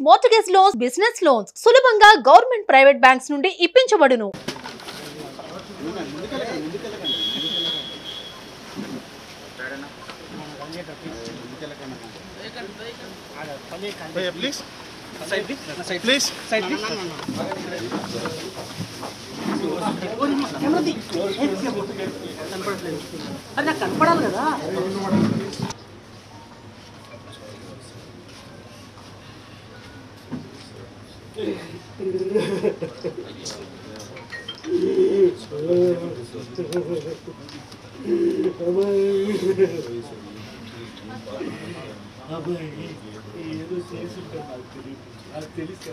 Mortgage loans, business loans సులభంగా government private banks నుండి ఇప్పించబడును. కనపడాలి కదా. ఏదో చేసుకుంటాను నాకు తెలుసు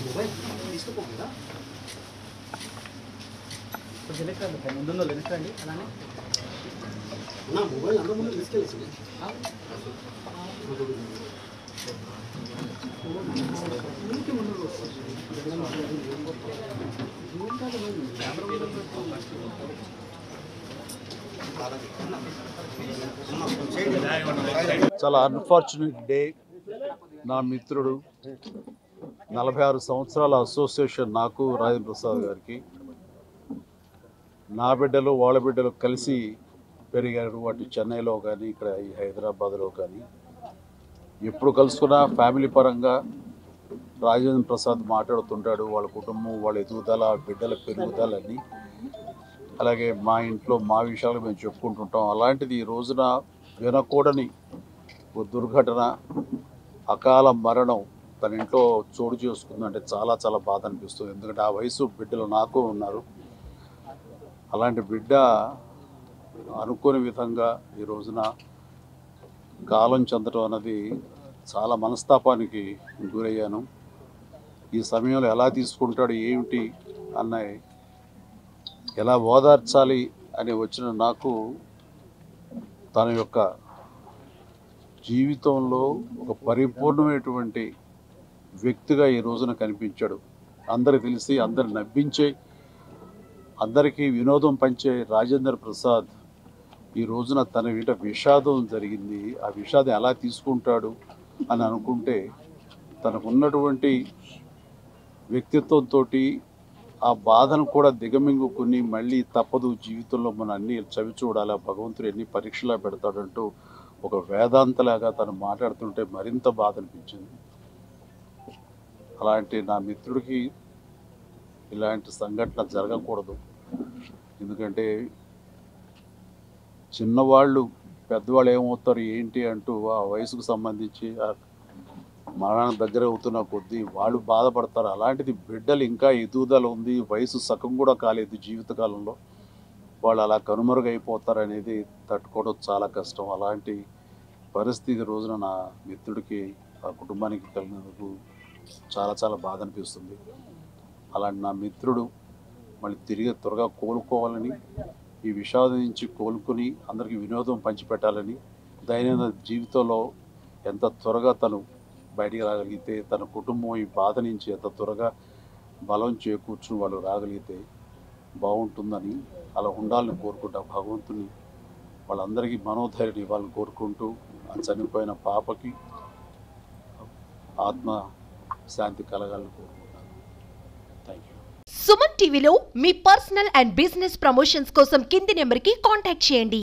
మొబైల్ తీసుకోకుండా కొంచెం లెక్క ముందుందో లెక్కండి అలానే నా మొబైల్ అందరూ ముందు తీసుకెళ్ళి చాలా అన్ఫార్చునేట్ డే. నా మిత్రుడు 46 సంవత్సరాల అసోసియేషన్ నాకు రాజేంద్ర ప్రసాద్ గారికి, నా బిడ్డలు వాళ్ళ బిడ్డలు కలిసి పెరిగారు. అటు చెన్నైలో కానీ ఇక్కడ ఈ హైదరాబాద్లో కానీ ఎప్పుడు కలుసుకున్నా ఫ్యామిలీ పరంగా రాజేంద్ర ప్రసాద్ మాట్లాడుతుంటాడు. వాళ్ళ కుటుంబం, వాళ్ళ ఎదుగుదల, బిడ్డల పెరుగుదలని, అలాగే మా ఇంట్లో మా విషయాలు మేము చెప్పుకుంటుంటాం. అలాంటిది ఈ రోజున వినకూడని ఓ దుర్ఘటన, అకాల మరణం తన ఇంట్లో చోటు చేసుకుందంటే చాలా చాలా బాధ అనిపిస్తుంది. ఎందుకంటే ఆ వయసు బిడ్డలు నాకు ఉన్నారు. అలాంటి బిడ్డ అనుకోని విధంగా ఈ రోజున కాలం చెందడం అన్నది చాలా మనస్తాపానికి గురయ్యాను. ఈ సమయంలో ఎలా తీసుకుంటాడు ఏమిటి అన్నది, ఎలా ఓదార్చాలి అని వచ్చిన నాకు తన యొక్క జీవితంలో ఒక పరిపూర్ణమైనటువంటి వ్యక్తిగా ఈ రోజున కనిపించాడు. అందరికి తెలిసి అందరు నవ్వించే, అందరికీ వినోదం పంచే రాజేంద్ర ప్రసాద్ ఈ రోజున తన వెంట విషాదం జరిగింది. ఆ విషాదం ఎలా తీసుకుంటాడు అని అనుకుంటే, తనకున్నటువంటి వ్యక్తిత్వంతో ఆ బాధను కూడా దిగమింగుకుని మళ్ళీ తప్పదు జీవితంలో మనం అన్నీ చవి చూడాలి, భగవంతుడు ఎన్ని పరీక్షలా పెడతాడంటూ ఒక వేదాంతలాగా తను మాట్లాడుతుంటే మరింత బాధ అనిపించింది. అలాంటి నా మిత్రుడికి ఇలాంటి సంఘటన జరగకూడదు. ఎందుకంటే చిన్నవాళ్ళు పెద్దవాళ్ళు ఏమవుతారు ఏంటి అంటూ ఆ వయసుకు సంబంధించి మరణం దగ్గర అవుతున్న కొద్దీ వాళ్ళు బాధపడతారు. అలాంటిది బిడ్డలు ఇంకా ఎదుగుదల ఉంది, వయసు సగం కూడా కాలేదు జీవితకాలంలో, వాళ్ళు అలా కనుమరుగైపోతారు అనేది తట్టుకోవడం చాలా కష్టం. అలాంటి పరిస్థితి రోజున నా మిత్రుడికి ఆ కుటుంబానికి కలిగినందుకు చాలా చాలా బాధ అనిపిస్తుంది. అలాంటి నా మిత్రుడు మళ్ళీ తిరిగి త్వరగా కోలుకోవాలని, ఈ విషాదం నుంచి కోలుకొని అందరికీ వినోదం పంచిపెట్టాలని, దైనందిన జీవితంలో ఎంత త్వరగా తను బయటికి రాగలిగితే, తన కుటుంబం ఈ బాధ నుంచి ఎంత త్వరగా బలం చేకూర్చుని వాళ్ళు రాగలిగితే బాగుంటుందని, అలా ఉండాలని కోరుకుంటా. భగవంతుని వాళ్ళందరికీ మనోధైర్యం ఇవ్వాలని కోరుకుంటూ, ఆ చనిపోయిన పాపకి ఆత్మ శాంతి కలగాలని కోరుకుంటాను. Thank you. సుమన్ టీవీలో మీ పర్సనల్ అండ్ బిజినెస్ ప్రమోషన్స్ కోసం కింది నెంబర్కి కాంటాక్ట్ చేయండి.